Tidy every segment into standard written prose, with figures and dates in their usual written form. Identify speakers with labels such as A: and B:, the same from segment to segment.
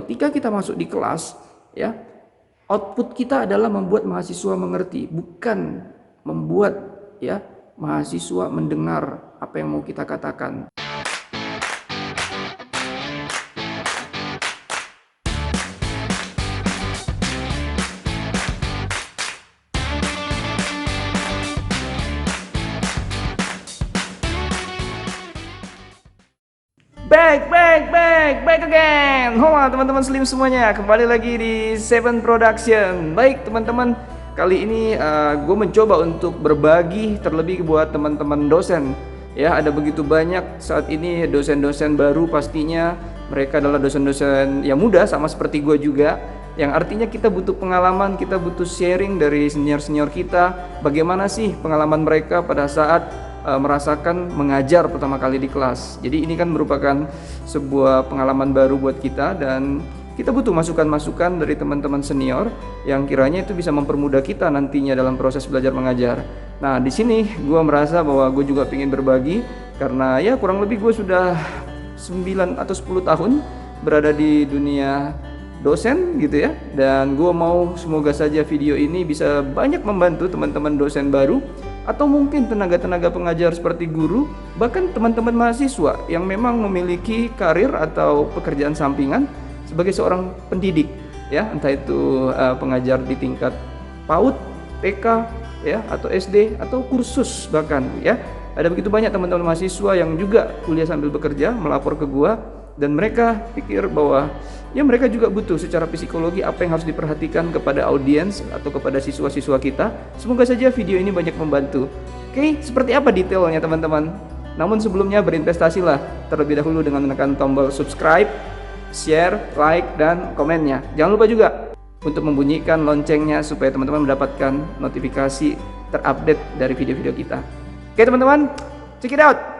A: ketika kita masuk di kelas, ya, output kita adalah membuat mahasiswa mengerti, bukan membuat ya mahasiswa mendengar apa yang mau kita katakan. Back again. Hola teman-teman Slim semuanya, kembali lagi di Seven Production. Baik teman-teman, kali ini gue mencoba untuk berbagi terlebih buat teman-teman dosen. Ya, ada begitu banyak saat ini dosen-dosen baru, pastinya mereka adalah dosen-dosen yang muda sama seperti gue juga. Yang artinya kita butuh pengalaman, kita butuh sharing dari senior-senior kita. Bagaimana sih pengalaman mereka pada saat merasakan mengajar pertama kali di kelas. Jadi ini kan merupakan sebuah pengalaman baru buat kita dan kita butuh masukan-masukan dari teman-teman senior yang kiranya itu bisa mempermudah kita nantinya dalam proses belajar mengajar. Nah, di sini gue merasa bahwa gue juga ingin berbagi karena ya kurang lebih gue sudah 9 atau 10 tahun berada di dunia dosen gitu ya, dan gue mau semoga saja video ini bisa banyak membantu teman-teman dosen baru atau mungkin tenaga-tenaga pengajar seperti guru, bahkan teman-teman mahasiswa yang memang memiliki karir atau pekerjaan sampingan sebagai seorang pendidik ya, entah itu pengajar di tingkat PAUD, TK ya, atau SD atau kursus bahkan ya. Ada begitu banyak teman-teman mahasiswa yang juga kuliah sambil bekerja melapor ke gua, dan mereka pikir bahwa ya mereka juga butuh secara psikologi apa yang harus diperhatikan kepada audiens atau kepada siswa-siswa kita. Semoga saja video ini banyak membantu. Oke, seperti apa detailnya teman-teman? Namun sebelumnya berinvestasilah terlebih dahulu dengan menekan tombol subscribe, share, like, dan komennya. Jangan lupa juga untuk membunyikan loncengnya supaya teman-teman mendapatkan notifikasi terupdate dari video-video kita. Oke teman-teman, check it out!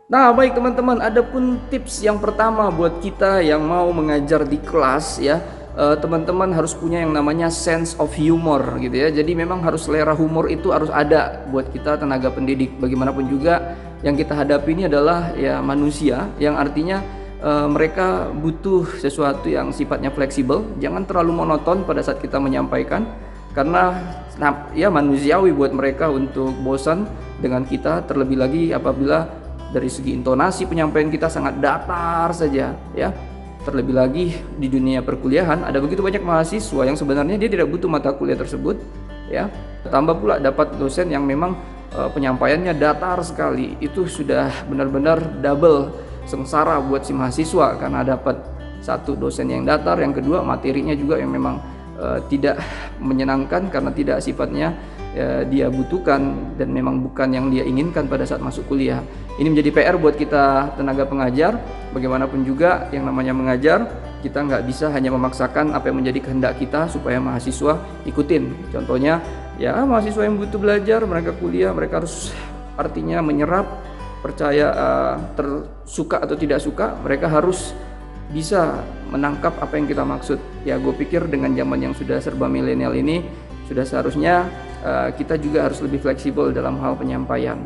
A: Nah baik teman-teman, ada pun tips yang pertama buat kita yang mau mengajar di kelas ya, teman-teman harus punya yang namanya sense of humor gitu ya. Jadi memang harus selera humor itu harus ada buat kita tenaga pendidik. Bagaimanapun juga yang kita hadapi ini adalah ya manusia, yang artinya mereka butuh sesuatu yang sifatnya fleksibel. Jangan terlalu monoton pada saat kita menyampaikan, karena ya manusiawi buat mereka untuk bosan dengan kita, terlebih lagi apabila dari segi intonasi penyampaian kita sangat datar saja ya. Terlebih lagi di dunia perkuliahan ada begitu banyak mahasiswa yang sebenarnya dia tidak butuh mata kuliah tersebut ya. Tambah pula dapat dosen yang memang penyampaiannya datar sekali. Itu sudah benar-benar double sengsara buat si mahasiswa, karena dapat satu dosen yang datar, yang kedua materinya juga yang memang tidak menyenangkan karena tidak sifatnya dia butuhkan dan memang bukan yang dia inginkan pada saat masuk kuliah. Ini menjadi PR buat kita tenaga pengajar. Bagaimanapun juga yang namanya mengajar, kita nggak bisa hanya memaksakan apa yang menjadi kehendak kita supaya mahasiswa ikutin. Contohnya ya mahasiswa yang butuh belajar, mereka kuliah, mereka harus artinya menyerap, percaya tersuka atau tidak suka, mereka harus bisa menangkap apa yang kita maksud. Ya gue pikir dengan zaman yang sudah serba milenial ini sudah seharusnya kita juga harus lebih fleksibel dalam hal penyampaian.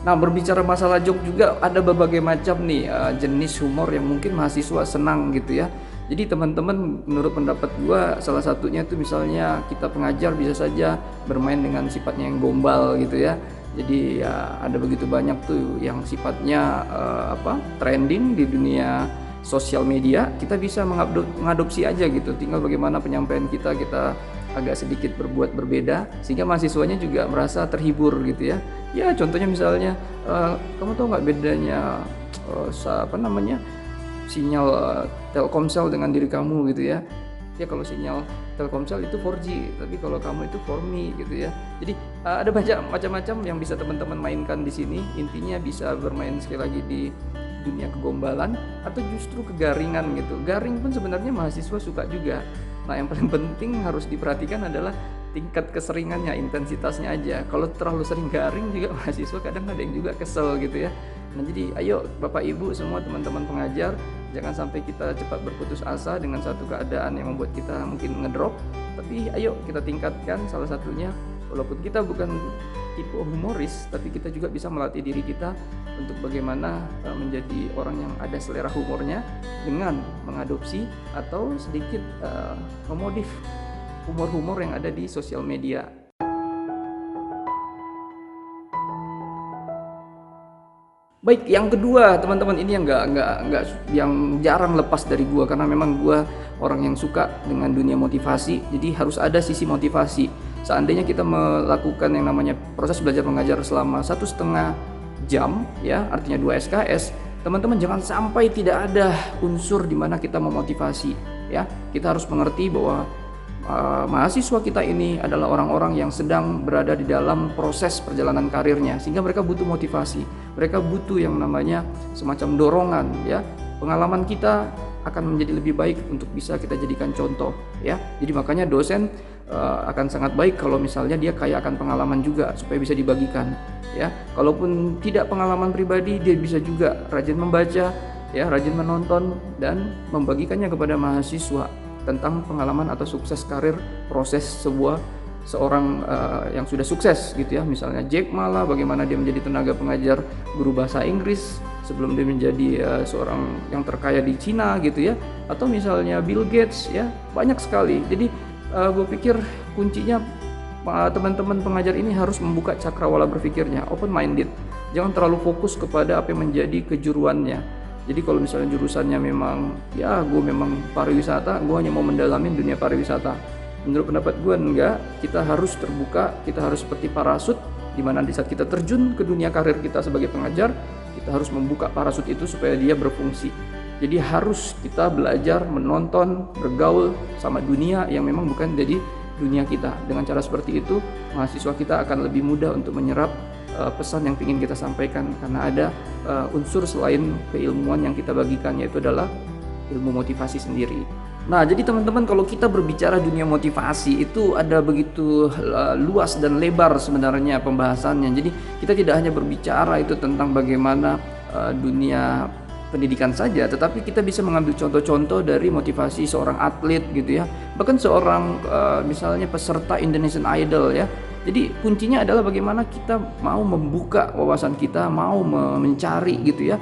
A: Nah berbicara masalah joke juga ada berbagai macam nih jenis humor yang mungkin mahasiswa senang gitu ya. Jadi teman-teman, menurut pendapat gua salah satunya itu misalnya kita pengajar bisa saja bermain dengan sifatnya yang gombal gitu ya. Jadi ya ada begitu banyak tuh yang sifatnya trending di dunia sosial media. Kita bisa mengadopsi aja gitu, tinggal bagaimana penyampaian kita agak sedikit berbuat berbeda sehingga mahasiswanya juga merasa terhibur gitu ya. Ya contohnya misalnya kamu tahu nggak bedanya sinyal Telkomsel dengan diri kamu gitu ya. Ya kalau sinyal Telkomsel itu 4G, tapi kalau kamu itu 4Me gitu ya. Jadi ada banyak macam-macam yang bisa teman-teman mainkan di sini. Intinya bisa bermain sekali lagi di dunia kegombalan atau justru kegaringan gitu. Garing pun sebenarnya mahasiswa suka juga. Nah yang paling penting harus diperhatikan adalah tingkat keseringannya, intensitasnya aja. Kalau terlalu sering garing juga mahasiswa kadang ada yang juga kesel gitu ya. Nah jadi ayo Bapak Ibu semua teman-teman pengajar, jangan sampai kita cepat berputus asa dengan satu keadaan yang membuat kita mungkin ngedrop. Tapi ayo kita tingkatkan, salah satunya walaupun kita bukan tipe humoris, tapi kita juga bisa melatih diri kita untuk bagaimana menjadi orang yang ada selera humornya dengan mengadopsi atau sedikit memodif humor-humor yang ada di sosial media. Baik, yang kedua teman-teman, ini yang nggak yang jarang lepas dari gua, karena memang gua orang yang suka dengan dunia motivasi. Jadi harus ada sisi motivasi. Seandainya kita melakukan yang namanya proses belajar mengajar selama 1,5 jam, ya artinya 2 SKS, teman-teman jangan sampai tidak ada unsur di mana kita memotivasi. Ya, kita harus mengerti bahwa mahasiswa kita ini adalah orang-orang yang sedang berada di dalam proses perjalanan karirnya, sehingga mereka butuh motivasi, mereka butuh yang namanya semacam dorongan, ya. Pengalaman kita akan menjadi lebih baik untuk bisa kita jadikan contoh, ya. Jadi makanya dosen akan sangat baik kalau misalnya dia kaya akan pengalaman juga, supaya bisa dibagikan, ya. Kalaupun tidak pengalaman pribadi, dia bisa juga rajin membaca, ya, rajin menonton dan membagikannya kepada mahasiswa tentang pengalaman atau sukses karir proses seorang yang sudah sukses gitu, ya. Misalnya Jack Ma lah, bagaimana dia menjadi tenaga pengajar guru bahasa Inggris sebelum dia menjadi seorang yang terkaya di Cina gitu, ya. Atau misalnya Bill Gates, ya, banyak sekali. Jadi gue pikir kuncinya teman-teman pengajar ini harus membuka cakrawala berpikirnya, open minded. Jangan terlalu fokus kepada apa yang menjadi kejuruannya. Jadi kalau misalnya jurusannya memang, ya gue memang pariwisata, gue hanya mau mendalami dunia pariwisata. Menurut pendapat gue enggak, kita harus terbuka, kita harus seperti parasut, dimana di saat kita terjun ke dunia karir kita sebagai pengajar, kita harus membuka parasut itu supaya dia berfungsi. Jadi harus kita belajar, menonton, bergaul sama dunia yang memang bukan jadi dunia kita. Dengan cara seperti itu, mahasiswa kita akan lebih mudah untuk menyerap pesan yang ingin kita sampaikan, karena ada unsur selain keilmuan yang kita bagikan, yaitu adalah ilmu motivasi sendiri. Nah, jadi teman-teman, kalau kita berbicara dunia motivasi itu ada begitu luas dan lebar sebenarnya pembahasannya. Jadi kita tidak hanya berbicara itu tentang bagaimana dunia pendidikan saja, tetapi kita bisa mengambil contoh-contoh dari motivasi seorang atlet gitu, ya. Bahkan seorang misalnya peserta Indonesian Idol, ya. Jadi kuncinya adalah bagaimana kita mau membuka wawasan kita, mau mencari gitu, ya,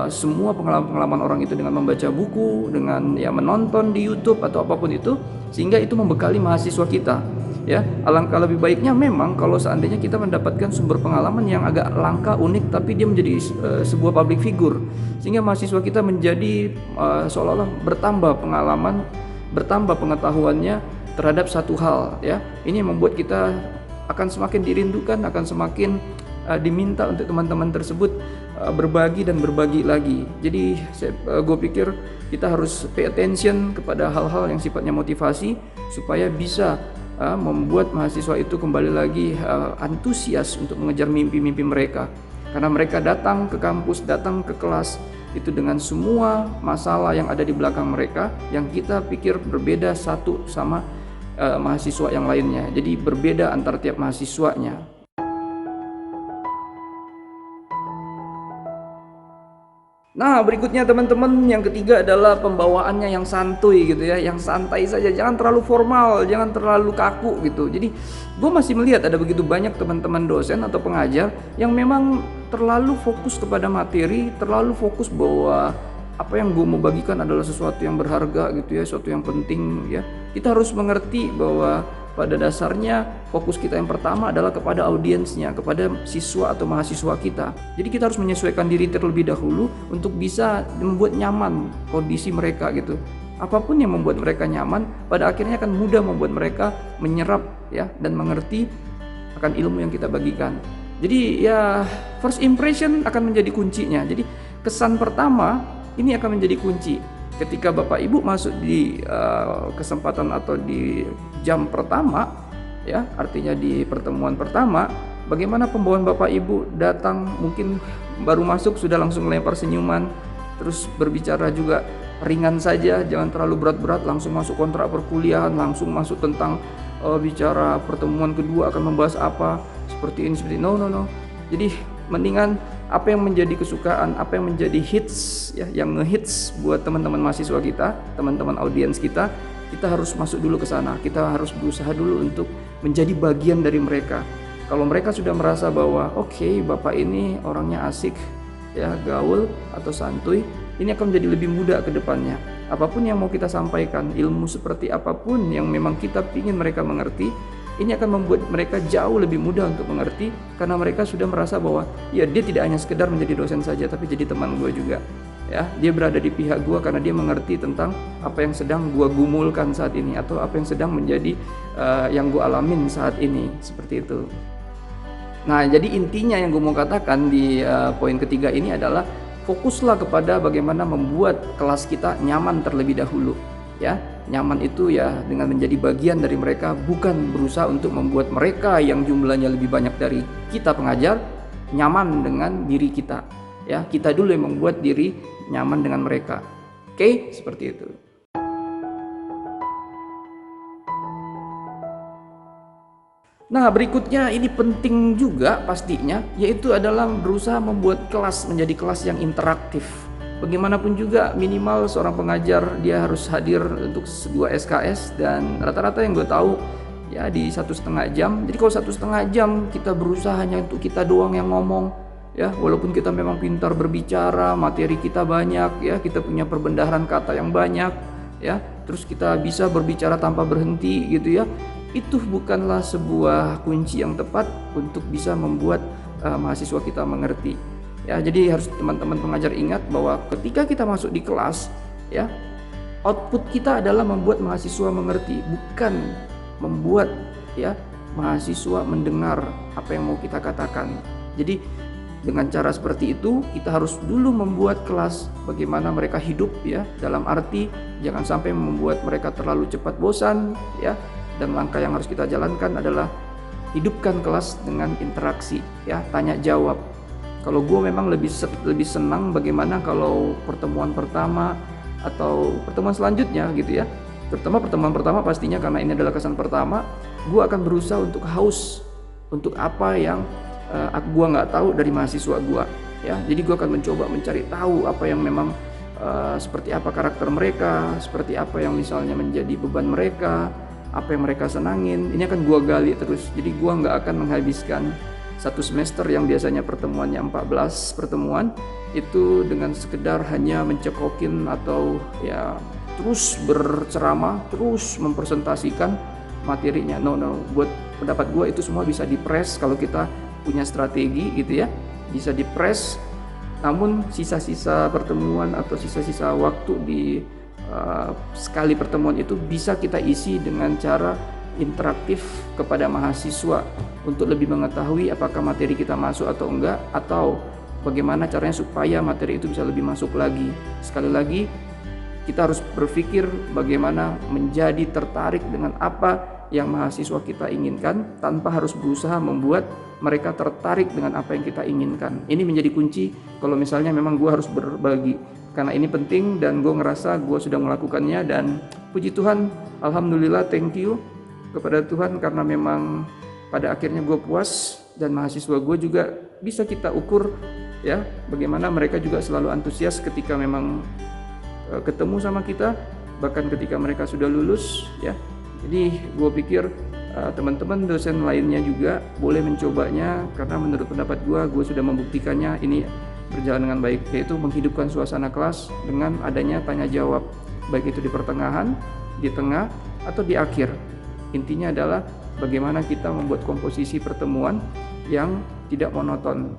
A: semua pengalaman-pengalaman orang itu dengan membaca buku, dengan ya menonton di YouTube atau apapun itu, sehingga itu membekali mahasiswa kita, ya. Alangkah lebih baiknya memang kalau seandainya kita mendapatkan sumber pengalaman yang agak langka, unik, tapi dia menjadi sebuah public figure, sehingga mahasiswa kita menjadi seolah-olah bertambah pengalaman, bertambah pengetahuannya terhadap satu hal, ya. Ini yang membuat kita akan semakin dirindukan, akan semakin diminta untuk teman-teman tersebut berbagi dan berbagi lagi. Jadi gue pikir kita harus pay attention kepada hal-hal yang sifatnya motivasi, supaya bisa membuat mahasiswa itu kembali lagi antusias untuk mengejar mimpi-mimpi mereka. Karena mereka datang ke kampus, datang ke kelas itu dengan semua masalah yang ada di belakang mereka, yang kita pikir berbeda satu sama mahasiswa yang lainnya. Jadi berbeda antara tiap mahasiswanya. Nah, berikutnya teman-teman, yang ketiga adalah pembawaannya yang santuy gitu, ya, yang santai saja, jangan terlalu formal, jangan terlalu kaku gitu. Jadi gue masih melihat ada begitu banyak teman-teman dosen atau pengajar yang memang terlalu fokus kepada materi, terlalu fokus bahwa apa yang gue mau bagikan adalah sesuatu yang berharga gitu, ya, sesuatu yang penting, ya. Kita harus mengerti bahwa pada dasarnya fokus kita yang pertama adalah kepada audiensnya, kepada siswa atau mahasiswa kita. Jadi kita harus menyesuaikan diri terlebih dahulu untuk bisa membuat nyaman kondisi mereka gitu. Apapun yang membuat mereka nyaman, pada akhirnya akan mudah membuat mereka menyerap, ya, dan mengerti akan ilmu yang kita bagikan. Jadi ya, first impression akan menjadi kuncinya. Jadi kesan pertama ini akan menjadi kunci. Ketika Bapak Ibu masuk di kesempatan atau di jam pertama, ya, artinya di pertemuan pertama, bagaimana pembawaan Bapak Ibu datang, mungkin baru masuk sudah langsung melempar senyuman, terus berbicara juga ringan saja, jangan terlalu berat-berat, langsung masuk kontrak perkuliahan, langsung masuk tentang bicara pertemuan kedua akan membahas apa, seperti ini, seperti no. Jadi mendingan apa yang menjadi kesukaan, apa yang menjadi hits, ya, yang ngehits buat teman-teman mahasiswa kita, teman-teman audiens kita harus masuk dulu ke sana. Kita harus berusaha dulu untuk menjadi bagian dari mereka. Kalau mereka sudah merasa bahwa oke, bapak ini orangnya asik, ya, gaul atau santuy, ini akan menjadi lebih mudah ke depannya. Apapun yang mau kita sampaikan, ilmu seperti apapun yang memang kita ingin mereka mengerti, ini akan membuat mereka jauh lebih mudah untuk mengerti, karena mereka sudah merasa bahwa ya, dia tidak hanya sekedar menjadi dosen saja, tapi jadi teman gue juga. Ya, dia berada di pihak gue karena dia mengerti tentang apa yang sedang gue gumulkan saat ini, atau apa yang sedang menjadi yang gue alamin saat ini, seperti itu. Nah, jadi intinya yang gue mau katakan di poin ketiga ini adalah fokuslah kepada bagaimana membuat kelas kita nyaman terlebih dahulu. Ya, nyaman itu ya dengan menjadi bagian dari mereka, bukan berusaha untuk membuat mereka yang jumlahnya lebih banyak dari kita pengajar nyaman dengan diri kita. Ya, kita dulu yang membuat diri nyaman dengan mereka. Oke, seperti itu. Nah, berikutnya ini penting juga pastinya, yaitu adalah berusaha membuat kelas menjadi kelas yang interaktif. Bagaimanapun juga minimal seorang pengajar dia harus hadir untuk sebuah SKS, dan rata-rata yang gue tahu ya di 1,5 jam. Jadi kalau 1,5 jam kita berusaha hanya untuk kita doang yang ngomong, ya, walaupun kita memang pintar berbicara, materi kita banyak, ya, kita punya perbendaharaan kata yang banyak, ya, terus kita bisa berbicara tanpa berhenti gitu ya. Itu bukanlah sebuah kunci yang tepat untuk bisa membuat mahasiswa kita mengerti. Ya, jadi harus teman-teman pengajar ingat bahwa ketika kita masuk di kelas, ya, output kita adalah membuat mahasiswa mengerti, bukan membuat ya mahasiswa mendengar apa yang mau kita katakan. Jadi dengan cara seperti itu kita harus dulu membuat kelas bagaimana mereka hidup, ya, dalam arti jangan sampai membuat mereka terlalu cepat bosan, ya. Dan langkah yang harus kita jalankan adalah hidupkan kelas dengan interaksi, ya, tanya jawab. Kalau gue memang lebih senang bagaimana kalau pertemuan pertama atau pertemuan selanjutnya gitu ya. Terutama pertemuan pertama pastinya karena ini adalah kesan pertama, gue akan berusaha untuk haus untuk apa yang gue nggak tahu dari mahasiswa gue, ya. Jadi gue akan mencoba mencari tahu apa yang memang seperti apa karakter mereka, seperti apa yang misalnya menjadi beban mereka, apa yang mereka senangin. Ini akan gue gali terus. Jadi gue nggak akan menghabiskan satu semester yang biasanya pertemuannya 14 pertemuan itu dengan sekedar hanya mencekokin atau ya terus berceramah, terus mempresentasikan materinya. No, buat pendapat gue itu semua bisa dipres kalau kita punya strategi gitu ya, bisa dipres. Namun sisa-sisa pertemuan atau sisa-sisa waktu di sekali pertemuan itu bisa kita isi dengan cara interaktif kepada mahasiswa untuk lebih mengetahui apakah materi kita masuk atau enggak, atau bagaimana caranya supaya materi itu bisa lebih masuk lagi. Sekali lagi kita harus berpikir bagaimana menjadi tertarik dengan apa yang mahasiswa kita inginkan tanpa harus berusaha membuat mereka tertarik dengan apa yang kita inginkan. Ini menjadi kunci kalau misalnya memang gue harus berbagi, karena ini penting dan gue ngerasa gue sudah melakukannya. Dan puji Tuhan, alhamdulillah, thank you kepada Tuhan, karena memang pada akhirnya gue puas dan mahasiswa gue juga bisa kita ukur, ya, bagaimana mereka juga selalu antusias ketika memang ketemu sama kita, bahkan ketika mereka sudah lulus, ya. Jadi gue pikir teman-teman dosen lainnya juga boleh mencobanya, karena menurut pendapat gue sudah membuktikannya ini berjalan dengan baik, yaitu menghidupkan suasana kelas dengan adanya tanya jawab, baik itu di pertengahan, di tengah, atau di akhir. Intinya adalah bagaimana kita membuat komposisi pertemuan yang tidak monoton.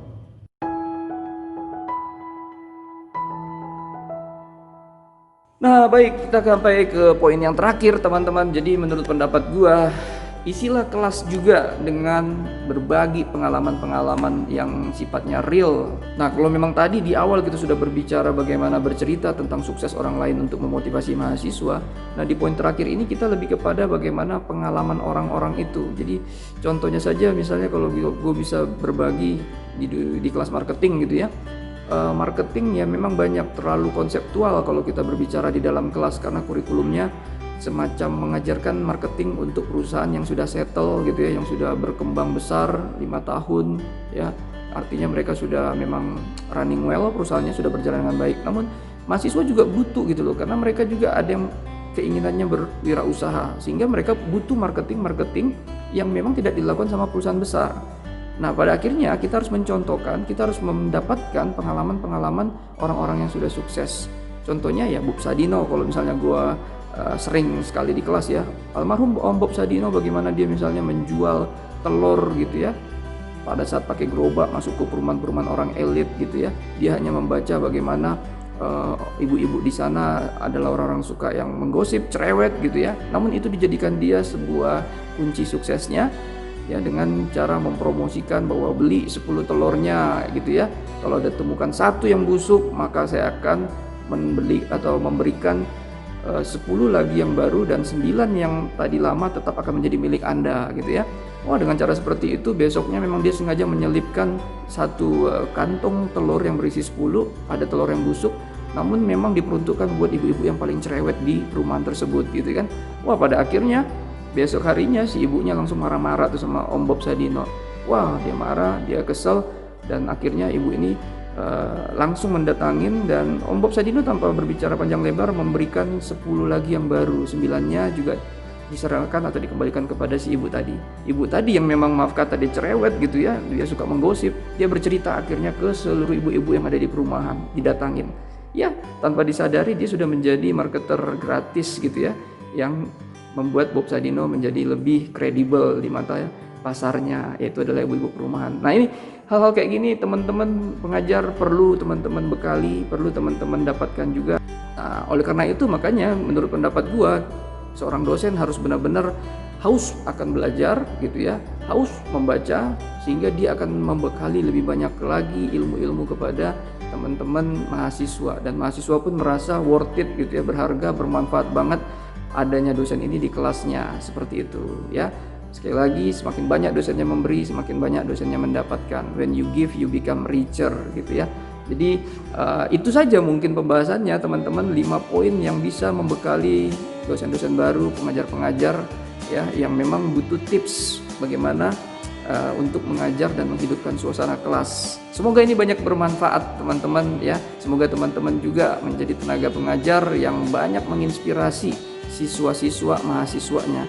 A: Nah, baik, kita sampai ke poin yang terakhir, teman-teman. Jadi menurut pendapat gua, isilah kelas juga dengan berbagi pengalaman-pengalaman yang sifatnya real. Nah, kalau memang tadi di awal kita sudah berbicara bagaimana bercerita tentang sukses orang lain untuk memotivasi mahasiswa. Nah, di poin terakhir ini kita lebih kepada bagaimana pengalaman orang-orang itu. Jadi contohnya saja, misalnya kalau gue bisa berbagi di kelas marketing gitu ya. Marketing ya memang banyak terlalu konseptual kalau kita berbicara di dalam kelas, karena kurikulumnya semacam mengajarkan marketing untuk perusahaan yang sudah settle gitu ya, yang sudah berkembang besar 5 tahun ya, artinya mereka sudah memang running well, perusahaannya sudah berjalan dengan baik. Namun mahasiswa juga butuh gitu loh, karena mereka juga ada yang keinginannya berwirausaha, sehingga mereka butuh marketing yang memang tidak dilakukan sama perusahaan besar. Nah, pada akhirnya kita harus mencontohkan, kita harus mendapatkan pengalaman-pengalaman orang-orang yang sudah sukses. Contohnya ya Bob Sadino, kalau misalnya gua sering sekali di kelas ya, almarhum Om Bob Sadino, bagaimana dia misalnya menjual telur gitu ya, pada saat pakai gerobak masuk ke perumahan-perumahan orang elit gitu ya. Dia hanya membaca bagaimana ibu-ibu di sana adalah orang-orang suka yang menggosip, cerewet gitu ya. Namun itu dijadikan dia sebuah kunci suksesnya ya, dengan cara mempromosikan bahwa beli 10 telurnya gitu ya. Kalau ada temukan satu yang busuk, maka saya akan membeli atau memberikan 10 lagi yang baru, dan 9 yang tadi lama tetap akan menjadi milik Anda gitu ya. Wah, dengan cara seperti itu besoknya memang dia sengaja menyelipkan satu kantong telur yang berisi 10, ada telur yang busuk, namun memang diperuntukkan buat ibu-ibu yang paling cerewet di perumahan tersebut gitu kan. Wah, pada akhirnya besok harinya si ibunya langsung marah-marah tuh sama Om Bob Sadino. Wah, dia marah, dia kesel, dan akhirnya ibu ini langsung mendatangin, dan Om Bob Sadino tanpa berbicara panjang lebar memberikan 10 lagi yang baru. 9-nya juga diserahkan atau dikembalikan kepada si ibu tadi. Ibu tadi yang memang, maaf kata, dia cerewet gitu ya, dia suka menggosip, dia bercerita akhirnya ke seluruh ibu-ibu yang ada di perumahan, didatangin. Ya, tanpa disadari dia sudah menjadi marketer gratis gitu ya, yang membuat Bob Sadino menjadi lebih kredibel di mata pasarnya, yaitu adalah ibu-ibu perumahan. Nah, ini hal-hal kayak gini teman-teman pengajar perlu teman-teman bekali, perlu teman-teman dapatkan juga. Nah, oleh karena itu makanya menurut pendapat gua, seorang dosen harus benar-benar haus akan belajar gitu ya, haus membaca, sehingga dia akan membekali lebih banyak lagi ilmu-ilmu kepada teman-teman mahasiswa, dan mahasiswa pun merasa worth it gitu ya, berharga, bermanfaat banget adanya dosen ini di kelasnya, seperti itu ya. Sekali lagi, semakin banyak dosennya memberi, semakin banyak dosennya mendapatkan. When you give, you become richer gitu ya. Jadi itu saja mungkin pembahasannya teman-teman, 5 poin yang bisa membekali dosen-dosen baru, pengajar-pengajar ya, yang memang butuh tips bagaimana untuk mengajar dan menghidupkan suasana kelas. Semoga ini banyak bermanfaat teman-teman ya. Semoga teman-teman juga menjadi tenaga pengajar yang banyak menginspirasi siswa-siswa mahasiswanya,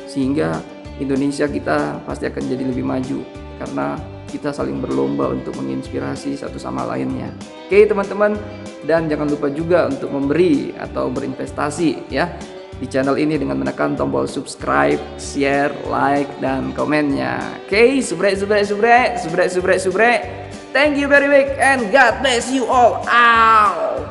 A: sehingga Indonesia kita pasti akan jadi lebih maju karena kita saling berlomba untuk menginspirasi satu sama lainnya. Oke teman-teman, dan jangan lupa juga untuk memberi atau berinvestasi ya di channel ini dengan menekan tombol subscribe, share, like, dan komennya. Oke, subrek. Thank you very much and God bless you all. Ow.